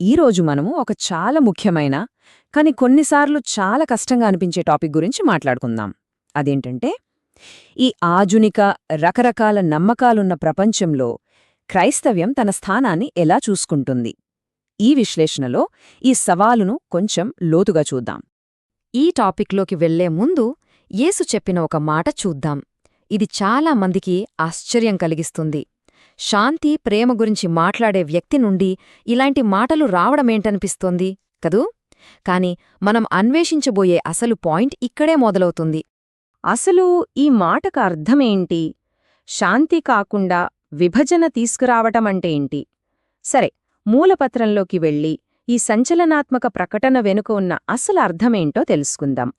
ఈరోజు మనము ఒక చాలా ముఖ్యమైన కానీ కొన్నిసార్లు చాలా కష్టంగా అనిపించే టాపిక్ గురించి మాట్లాడుకుందాం. అదేంటంటే, ఈ ఆధునిక రకరకాల నమ్మకాలున్న ప్రపంచంలో క్రైస్తవ్యం తన స్థానాన్ని ఎలా చూసుకుంటుంది. ఈ విశ్లేషణలో ఈ సవాలును కొంచెం లోతుగా చూద్దాం. ఈ టాపిక్లోకి వెళ్లే ముందు యేసు చెప్పిన ఒక మాట చూద్దాం. ఇది చాలా మందికి ఆశ్చర్యం కలిగిస్తుంది. శాంతి, ప్రేమ గురించి మాట్లాడే వ్యక్తి నుండి ఇలాంటి మాటలు రావడమేంటనిపిస్తోంది కదూ? కాని మనం అన్వేషించబోయే అసలు పాయింట్ ఇక్కడే మొదలవుతుంది. అసలు ఈ మాటకు అర్థమేంటి? శాంతి కాకుండా విభజన తీసుకురావటమంటే ఏంటి? సరే, మూలపత్రంలోకి వెళ్ళి ఈ సంచలనాత్మక ప్రకటన వెనుక ఉన్న అసలు అర్థమేంటో తెలుసుకుందాం.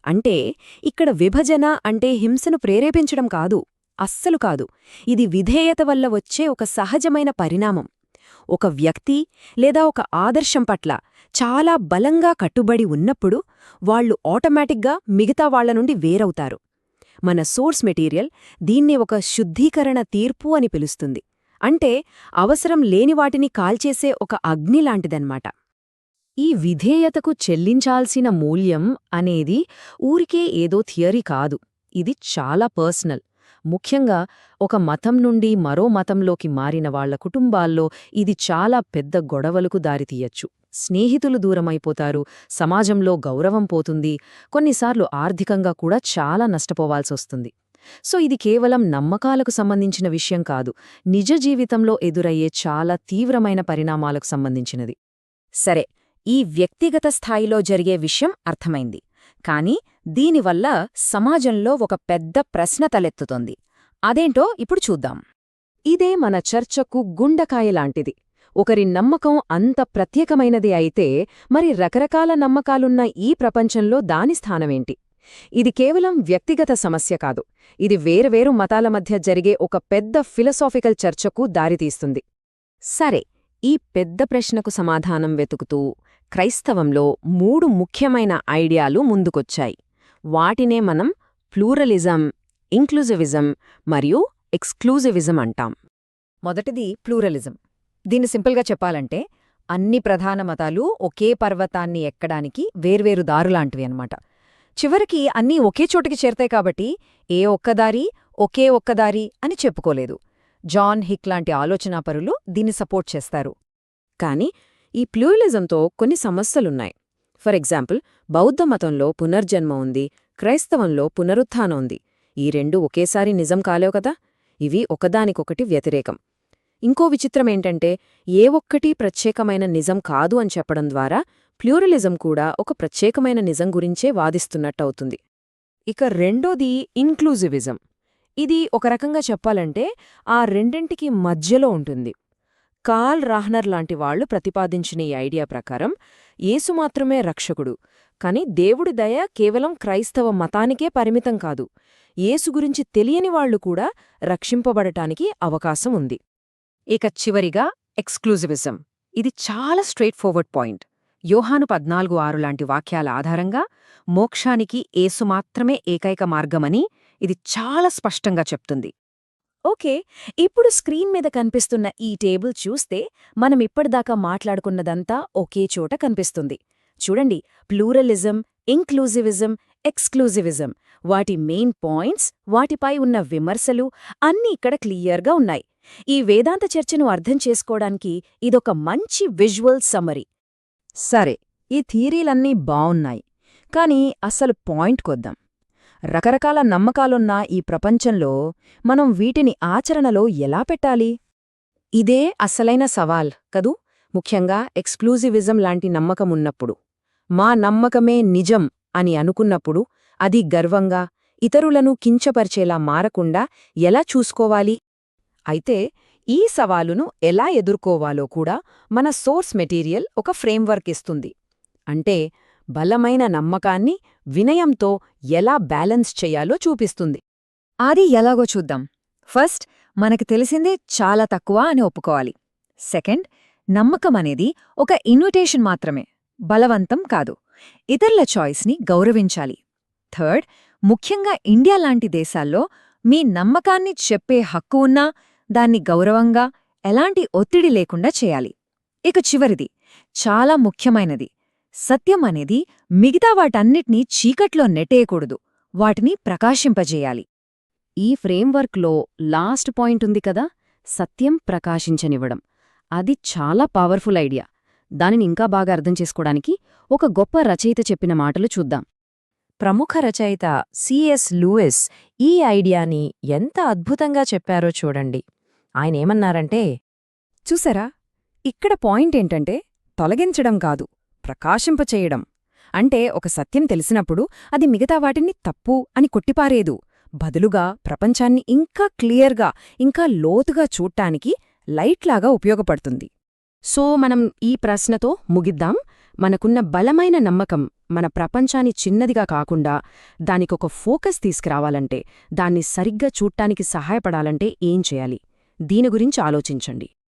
అంటే ఇక్కడ విభజన అంటే హింసను ప్రేరేపించడం కాదు, అస్సలు కాదు. ఇది విధేయత వల్ల వచ్చే ఒక సహజమైన పరిణామం. ఒక వ్యక్తి లేదా ఒక ఆదర్శం పట్ల చాలా బలంగా కట్టుబడి ఉన్నప్పుడు వాళ్లు ఆటోమేటిక్గా మిగతా వాళ్ల నుండి వేరవుతారు. మన సోర్స్ మెటీరియల్ దీన్ని ఒక శుద్ధీకరణ తీర్పు అని పిలుస్తుంది. అంటే అవసరం లేని వాటిని కాల్చేసే ఒక అగ్ని లాంటిదన్నమాట. ఈ విధేయతకు చెల్లించాల్సిన మూల్యం అనేది ఊరికే ఏదో థియరీ కాదు, ఇది చాలా పర్సనల్. ముఖ్యంగా ఒక మతం నుండి మరో మతంలోకి మారిన వాళ్ల కుటుంబాల్లో ఇది చాలా పెద్ద గొడవలకు దారితీయచ్చు. స్నేహితులు దూరమైపోతారు, సమాజంలో గౌరవం పోతుంది, కొన్నిసార్లు ఆర్థికంగా కూడా చాలా నష్టపోవాల్సొస్తుంది. సో ఇది కేవలం నమ్మకాలకు సంబంధించిన విషయం కాదు, నిజ జీవితంలో ఎదురయ్యే చాలా తీవ్రమైన పరిణామాలకు సంబంధించినది. సరే, ఈ వ్యక్తిగత స్థాయిలో జరిగే విషయం అర్థమైంది. కానీ దీనివల్ల సమాజంలో ఒక పెద్ద ప్రశ్న తలెత్తుతోంది. అదేంటో ఇప్పుడు చూద్దాం. ఇదే మన చర్చకు గుండకాయలాంటిది. ఒకరి నమ్మకం అంత ప్రత్యేకమైనది అయితే మరి రకరకాల నమ్మకాలున్న ఈ ప్రపంచంలో దాని స్థానమేంటి? ఇది కేవలం వ్యక్తిగత సమస్య కాదు, ఇది వేర్వేరు మతాల మధ్య జరిగే ఒక పెద్ద ఫిలసాఫికల్ చర్చకు దారితీస్తుంది. సరే, ఈ పెద్ద ప్రశ్నకు సమాధానం వెతుకుతూ క్రైస్తవంలో 3 ముఖ్యమైన ఐడియాలు ముందుకొచ్చాయి. వాటినే మనం ప్లూరలిజం, ఇంక్లూజివిజం మరియు ఎక్స్క్లూజివిజం అంటాం. మొదటిది ప్లూరలిజం. దీన్ని సింపుల్గా చెప్పాలంటే అన్ని ప్రధాన మతాలు ఒకే పర్వతాన్ని ఎక్కడానికి వేర్వేరు దారులాంటివి అన్నమాట. చివరికి అన్నీ ఒకే చోటికి చేరతాయి కాబట్టి ఏ ఒక్కదారి ఒకే ఒక్కదారి అని చెప్పుకోలేదు. జాన్ హిక్ లాంటి ఆలోచనాపరులు దీన్ని సపోర్ట్ చేస్తారు. కాని ఈ ప్లూరలిజంతో కొన్ని సమస్యలున్నాయి. ఫర్ ఎగ్జాంపుల్, బౌద్ధ మతంలో పునర్జన్మ ఉంది, క్రైస్తవంలో పునరుత్థానం ఉంది. ఈ రెండూ ఒకేసారి నిజం కాలేవు కదా. ఇవి ఒకదానికొకటి వ్యతిరేకం. ఇంకో విచిత్రమేంటంటే ఏ ఒక్కటీ ప్రత్యేకమైన నిజం కాదు అని చెప్పడం ద్వారా ప్లూరలిజం కూడా ఒక ప్రత్యేకమైన నిజం గురించే వాదిస్తున్నట్టవుతుంది. ఇక రెండోది ఇన్క్లూజివిజం. ఇది ఒక రకంగా చెప్పాలంటే ఆ రెండింటికి మధ్యలో ఉంటుంది. కార్ల్ రాహ్నర్ లాంటి వాళ్లు ప్రతిపాదించిన ఈ ఐడియా ప్రకారం యేసు మాత్రమే రక్షకుడు, కాని దేవుడి దయ కేవలం క్రైస్తవ మతానికే పరిమితం కాదు, యేసు గురించి తెలియని వాళ్లు కూడా రక్షింపబడటానికి అవకాశం ఉంది. ఇక చివరిగా ఎక్స్క్లూజివిజం. ఇది చాలా స్ట్రెయిట్ ఫార్వర్డ్ పాయింట్. యోహాను 14:6 లాంటి వాక్యాల ఆధారంగా మోక్షానికి యేసు మాత్రమే ఏకైక మార్గమని ఇది చాలా స్పష్టంగా చెప్తుంది. ఓకే, ఇప్పుడు స్క్రీన్ మీద కనిపిస్తున్న ఈ టేబుల్ చూస్తే మనమిప్పటిదాకా మాట్లాడుకున్నదంతా ఒకే చోట కనిపిస్తుంది. చూడండి, ప్లూరలిజం, ఇంక్లూజివిజం, ఎక్స్క్లూజివిజం, వాటి మెయిన్ పాయింట్స్, వాటిపై ఉన్న విమర్శలు అన్నీ ఇక్కడ క్లియర్గా ఉన్నాయి. ఈ వేదాంత చర్చను అర్థం చేసుకోవడానికి ఇదొక మంచి విజువల్ సమ్మరీ. సరే, ఈ థియరీలన్నీ బావున్నాయి, కానీ అసలు పాయింట్కొద్దాం. రకరకాల నమ్మకాలున్న ఈ ప్రపంచంలో మనం వీటిని ఆచరణలో ఎలా పెట్టాలి? ఇదే అసలైన సవాల్ కదూ. ముఖ్యంగా ఎక్స్క్లూజివిజం లాంటి నమ్మకమున్నప్పుడు, మా నమ్మకమే నిజం అని అనుకున్నప్పుడు అది గర్వంగా, ఇతరులను కించపరిచేలా మారకుండా ఎలా చూసుకోవాలి? అయితే ఈ సవాలును ఎలా ఎదుర్కోవాలో కూడా మన సోర్స్ మెటీరియల్ ఒక ఫ్రేమ్వర్క్ ఇస్తుంది. అంటే బలమైన నమ్మకాన్ని వినయంతో ఎలా బ్యాలెన్స్ చెయ్యాలో చూపిస్తుంది. అది ఎలాగో చూద్దాం. ఫస్ట్, మనకి తెలిసిందే చాలా తక్కువ అని ఒప్పుకోవాలి. సెకండ్, నమ్మకమనేది ఒక ఇన్విటేషన్ మాత్రమే, బలవంతం కాదు. ఇతరుల చాయిస్ని గౌరవించాలి. థర్డ్, ముఖ్యంగా ఇండియా లాంటి దేశాల్లో మీ నమ్మకాన్ని చెప్పే హక్కు ఉన్నా దాన్ని గౌరవంగా, ఎలాంటి ఒత్తిడి లేకుండా చేయాలి. ఇక చివరిది, చాలా ముఖ్యమైనది. సత్యం అనేది మిగతా వాటన్నిటినీ చీకట్లో నెట్టేయకూడదు, వాటిని ప్రకాశింపజేయాలి. ఈ ఫ్రేమ్వర్క్లో లాస్ట్ పాయింట్ ఉంది కదా, సత్యం ప్రకాశించనివ్వడం. అది చాలా పవర్ఫుల్ ఐడియా. దానిని ఇంకా బాగా అర్థం చేసుకోవడానికి ఒక గొప్ప రచయిత చెప్పిన మాటలు చూద్దాం. ప్రముఖ రచయిత సిఎస్ లూయిస్ ఈ ఐడియాని ఎంత అద్భుతంగా చెప్పారో చూడండి. ఆయనేమన్నారంటే, చూసారా, ఇక్కడ పాయింట్ ఏంటంటే తొలగించడం కాదు, ప్రకాశింపచేయడం. అంటే ఒక సత్యం తెలిసినప్పుడు అది మిగతా వాటిని తప్పు అని కొట్టిపారేదు, బదులుగా ప్రపంచాన్ని ఇంకా క్లియర్గా, ఇంకా లోతుగా చూడ్టానికి లైట్లాగా ఉపయోగపడుతుంది. సో మనం ఈ ప్రశ్నతో ముగిద్దాం. మనకున్న బలమైన నమ్మకం మన ప్రపంచాన్ని చిన్నదిగా కాకుండా దానికొక ఫోకస్ తీసుకురావాలంటే, దాన్ని సరిగ్గా చూడ్టానికి సహాయపడాలంటే ఏం చేయాలి? దీని గురించి ఆలోచించండి.